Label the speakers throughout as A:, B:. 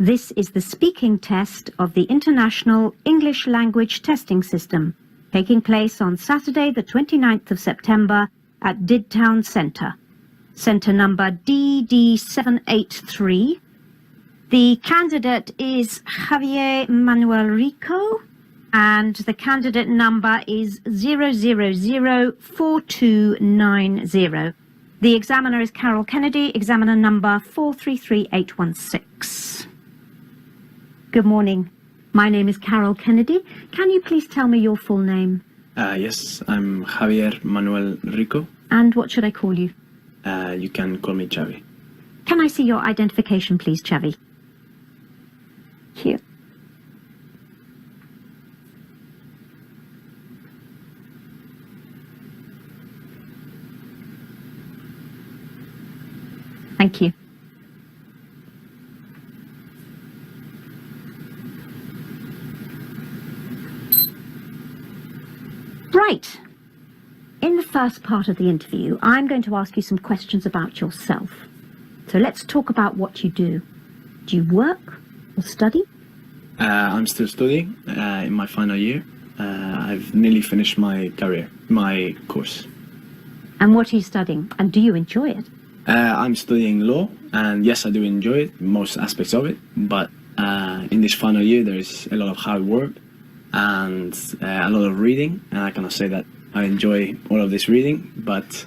A: This is the speaking test of the International English Language Testing System, taking place on Saturday the 29th of September at Did Town Centre. Centre number DD783. The candidate is Javier Manuel Rico, and the candidate number is 0004290. The examiner is Carol Kennedy, examiner number 433816. Good morning. My name is Carol Kennedy. Can you please tell me your full name?
B: Yes, I'm Javier Manuel Rico.
A: And what should I call you?
B: You can call me Xavi.
A: Can I see your identification, please, Xavi? Here. Thank you. Right. In the first part of the interview, I'm going to ask you some questions about yourself. So let's talk about what you do. Do you work or study?
B: I'm still studying in my final year. I've nearly finished my course.
A: And what are you studying? And do you enjoy it?
B: I'm studying law, and yes, I do enjoy it, most aspects of it. But in this final year, there's a lot of hard work and a lot of reading, and I cannot say that I enjoy all of this reading, but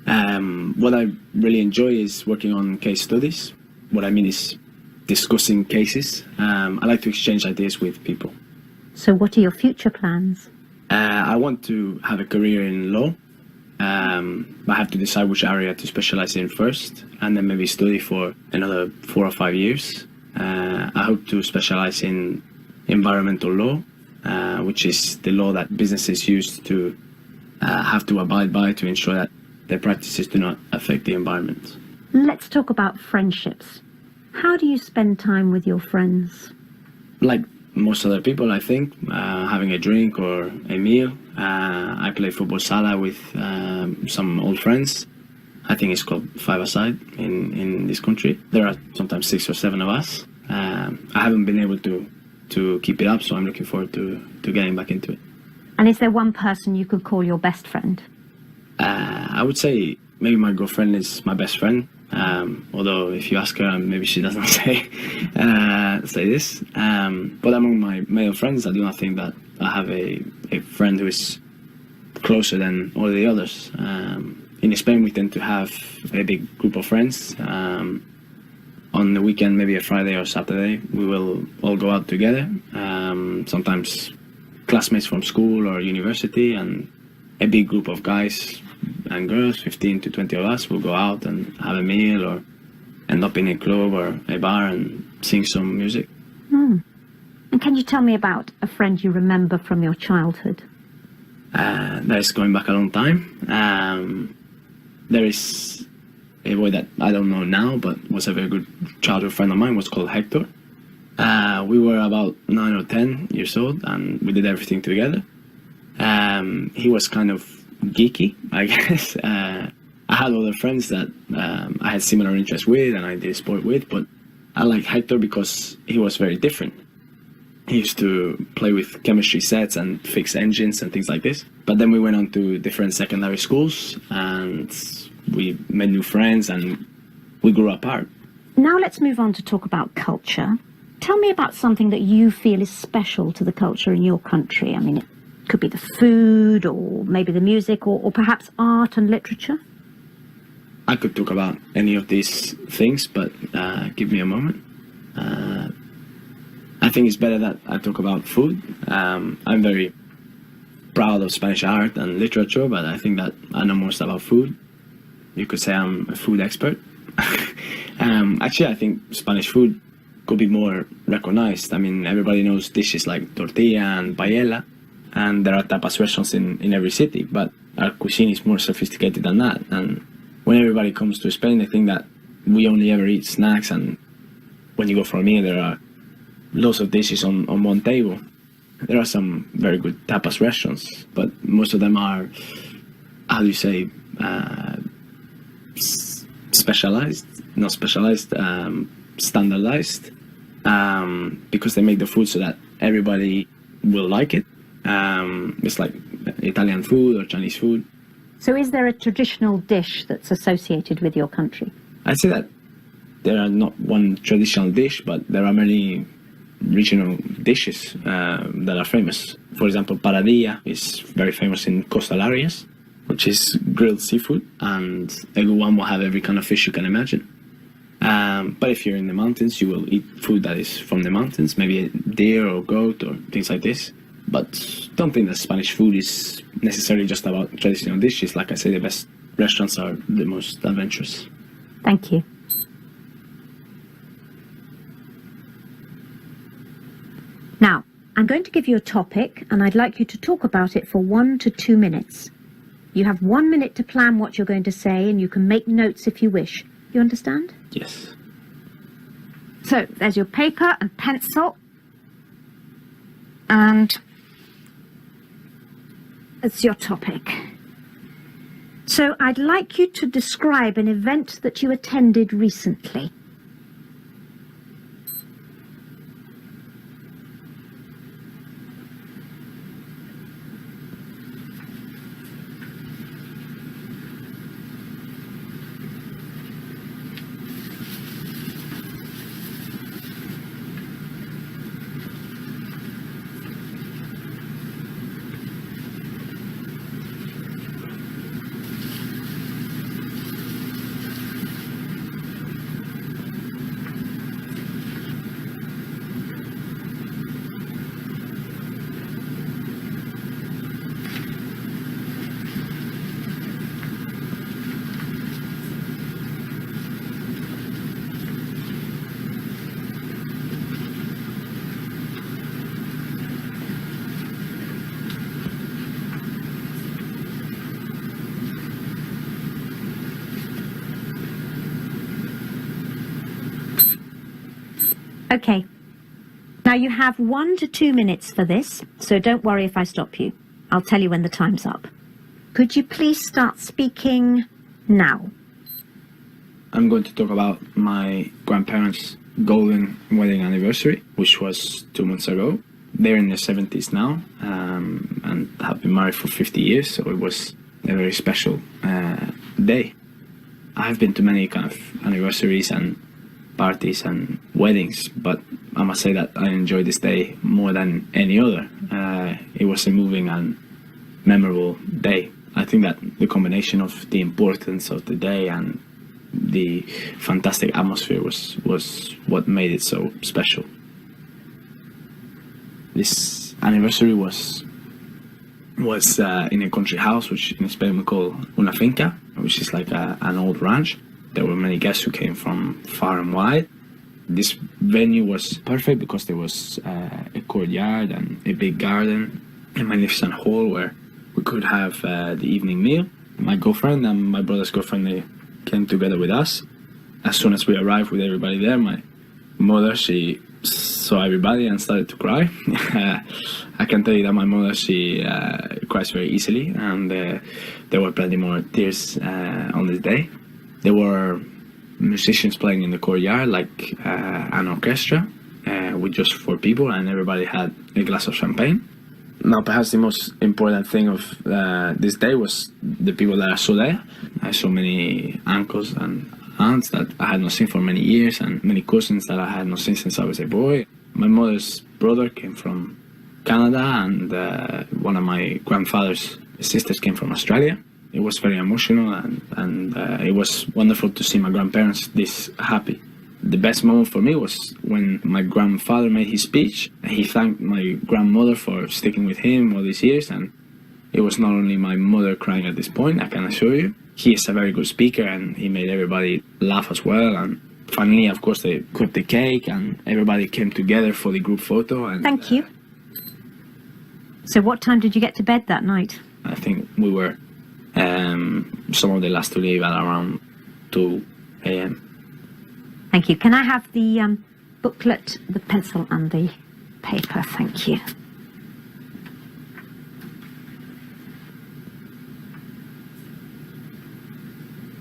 B: what I really enjoy is working on case studies. What I mean is discussing cases. I like to exchange ideas with people.
A: So what are your future plans?
B: I want to have a career in law. I have to decide which area to specialize in first, and then maybe study for another 4 or 5 years. I hope to specialize in environmental law, which is the law that businesses use to have to abide by to ensure that their practices do not affect the environment.
A: Let's talk about friendships. How do you spend time with your friends?
B: Like most other people, I think, having a drink or a meal. I play football sala with some old friends. I think it's called five-a-side in this country. There are sometimes 6 or 7 of us. I haven't been able to keep it up, so I'm looking forward to getting back into it.
A: And is there one person you could call your best friend?
B: I would say maybe my girlfriend is my best friend. Although if you ask her, maybe she doesn't say this. But among my male friends, I do not think that I have a friend who is closer than all the others. In Spain, we tend to have a big group of friends. On the weekend, maybe a Friday or Saturday, we will all go out together. Sometimes classmates from school or university, and a big group of guys and girls, 15 to 20 of us, will go out and have a meal or end up in a club or a bar and sing some music.
A: And can you tell me about a friend you remember from your childhood?
B: That is going back a long time. There is a boy that I don't know now, but was a very good childhood friend of mine, was called Hector. We were about 9 or 10 years old, and we did everything together. He was kind of geeky, I guess. I had other friends that I had similar interests with and I did sport with, but I liked Hector because he was very different. He used to play with chemistry sets and fix engines and things like this. But then we went on to different secondary schools and we made new friends and we grew apart.
A: Now let's move on to talk about culture. Tell me about something that you feel is special to the culture in your country. I mean, it could be the food or maybe the music or perhaps art and literature.
B: I could talk about any of these things, but give me a moment. I think it's better that I talk about food. I'm very proud of Spanish art and literature, but I think that I know most about food. You could say I'm a food expert. Actually, I think Spanish food could be more recognized. I mean, everybody knows dishes like tortilla and paella, and there are tapas restaurants in every city, but our cuisine is more sophisticated than that. And when everybody comes to Spain, they think that we only ever eat snacks, and when you go for a meal, there are lots of dishes on one table. There are some very good tapas restaurants, but most of them are, how do you say, specialized, not specialized, standardized. because they make the food so that everybody will like it. It's like Italian food or Chinese food.
A: So is there a traditional dish that's associated with your country?
B: I'd say that there are not one traditional dish, but there are many regional dishes that are famous. For example, paradilla is very famous in coastal areas, which is grilled seafood, and everyone will have every kind of fish you can imagine. But if you're in the mountains, you will eat food that is from the mountains, maybe deer or goat or things like this. But don't think that Spanish food is necessarily just about traditional dishes. Like I say, the best restaurants are the most adventurous.
A: Thank you. Now, I'm going to give you a topic, and I'd like you to talk about it for 1 to 2 minutes. You have 1 minute to plan what you're going to say, and you can make notes if you wish. You understand?
B: Yes.
A: So, there's your paper and pencil. And it's your topic. So, I'd like you to describe an event that you attended recently. Okay. Now you have 1 to 2 minutes for this, so don't worry if I stop you. I'll tell you when the time's up. Could you please start speaking now?
B: I'm going to talk about my grandparents' golden wedding anniversary, which was 2 months ago. They're in their 70s now, and have been married for 50 years, so it was a very special day. I've been to many kind of anniversaries and parties and weddings, but I must say that I enjoyed this day more than any other. It was a moving and memorable day. I think that the combination of the importance of the day and the fantastic atmosphere was what made it so special. This anniversary was in a country house, which in Spain we call una finca, which is like an old ranch. There were many guests who came from far and wide. This venue was perfect because there was a courtyard and a big garden, a magnificent hall where we could have the evening meal. My girlfriend and my brother's girlfriend, they came together with us. As soon as we arrived with everybody there, my mother, she saw everybody and started to cry. I can tell you that my mother, she cries very easily, and there were plenty more tears on this day. There were musicians playing in the courtyard, like an orchestra, with just 4 people, and everybody had a glass of champagne. Now, perhaps the most important thing of this day was the people that I saw there. I saw many uncles and aunts that I had not seen for many years, and many cousins that I had not seen since I was a boy. My mother's brother came from Canada, and one of my grandfather's sisters came from Australia. It was very emotional, and it was wonderful to see my grandparents this happy. The best moment for me was when my grandfather made his speech. He thanked my grandmother for sticking with him all these years, and it was not only my mother crying at this point, I can assure you. He is a very good speaker, and he made everybody laugh as well. And finally, of course, they cut the cake, and everybody came together for the group photo. And
A: Thank you. So what time did you get to bed that night?
B: I think we were some of the last to leave at around 2 a.m.
A: Thank you. Can I have the booklet, the pencil and the paper? Thank you.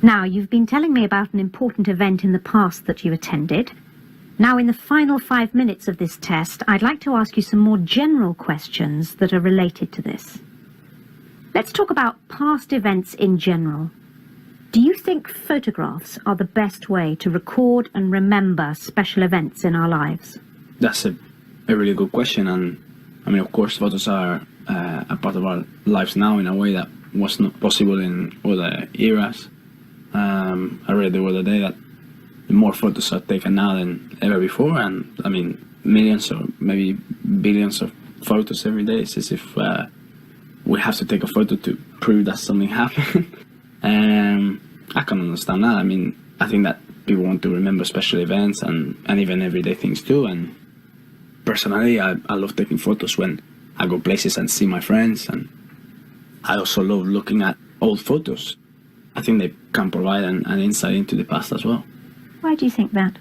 A: Now, you've been telling me about an important event in the past that you attended. Now, in the final 5 minutes of this test, I'd like to ask you some more general questions that are related to this. Let's talk about past events in general. Do you think photographs are the best way to record and remember special events in our lives?
B: That's a really good question, and I mean, of course, photos are a part of our lives now in a way that was not possible in other eras. I read the other day that more photos are taken now than ever before, and I mean, millions or maybe billions of photos every day. It's as if we have to take a photo to prove that something happened. I can understand that. I mean, I think that people want to remember special events and even everyday things too. And personally, I love taking photos when I go places and see my friends. And I also love looking at old photos. I think they can provide an insight into the past as well.
A: Why do you think that?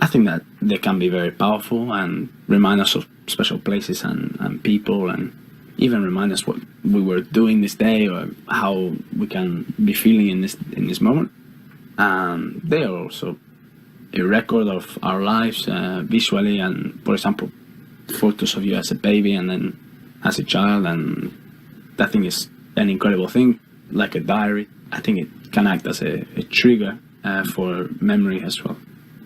B: I think that they can be very powerful and remind us of special places and people, and even remind us what we were doing this day or how we can be feeling in this moment. And they are also a record of our lives visually, and for example, photos of you as a baby and then as a child, and that thing is an incredible thing, like a diary. I think it can act as a trigger for memory as well.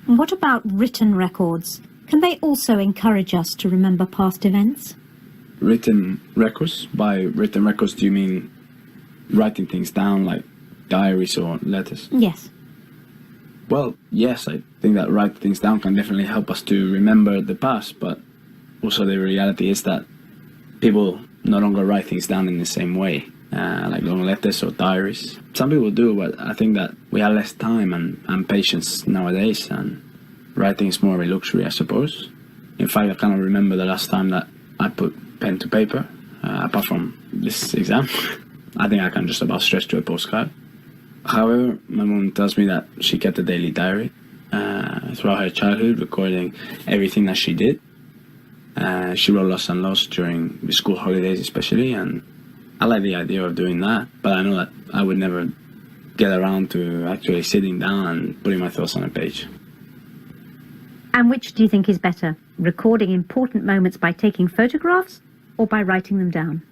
A: And what about written records? Can they also encourage us to remember past events?
B: Written records? By written records, do you mean writing things down like diaries or letters?
A: Yes.
B: Well, yes, I think that writing things down can definitely help us to remember the past, but also the reality is that people no longer write things down in the same way, like long letters or diaries. Some people do, but I think that we have less time and patience nowadays, and writing is more of a luxury, I suppose. In fact, I cannot remember the last time that I put pen to paper, apart from this exam. I think I can just about stretch to a postcard. However, my mom tells me that she kept a daily diary throughout her childhood, recording everything that she did. She wrote lots and lots during the school holidays especially, and I like the idea of doing that, but I know that I would never get around to actually sitting down and putting my thoughts on a page.
A: And which do you think is better, recording important moments by taking photographs or by writing them down?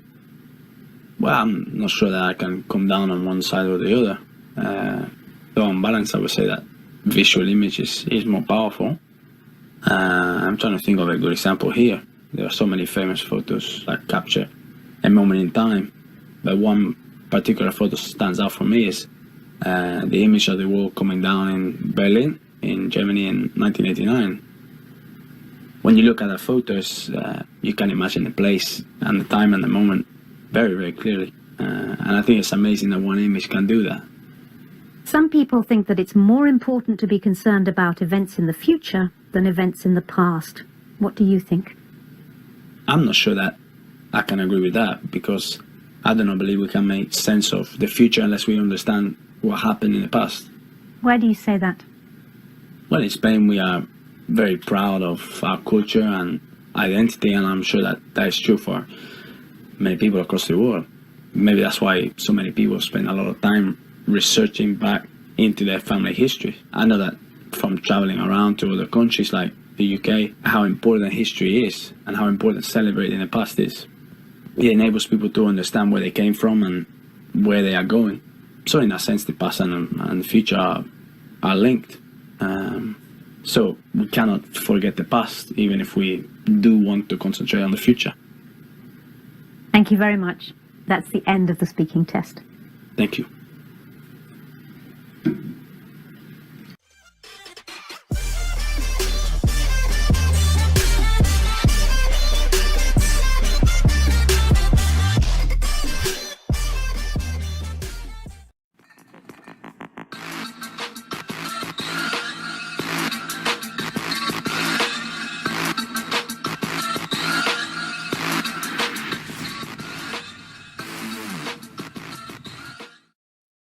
B: Well, I'm not sure that I can come down on one side or the other. Though on balance, I would say that visual image is more powerful. I'm trying to think of a good example here. There are so many famous photos that capture a moment in time, but one particular photo stands out for me is the image of the wall coming down in Berlin, in Germany in 1989. When you look at the photos, you can imagine the place and the time and the moment very, very clearly. And I think it's amazing that one image can do that.
A: Some people think that it's more important to be concerned about events in the future than events in the past. What do you think?
B: I'm not sure that I can agree with that, because I do not believe we can make sense of the future unless we understand what happened in the past.
A: Why do you say that?
B: Well, in Spain we are very proud of our culture and identity, and I'm sure that that is true for many people across the world. Maybe that's why so many people spend a lot of time researching back into their family history. I know that from traveling around to other countries like the UK, how important history is and how important celebrating the past is. It enables people to understand where they came from and where they are going. So in that sense, the past and the future are linked. So we cannot forget the past, even if we do want to concentrate on the future.
A: Thank you very much. That's the end of the speaking test.
B: Thank you.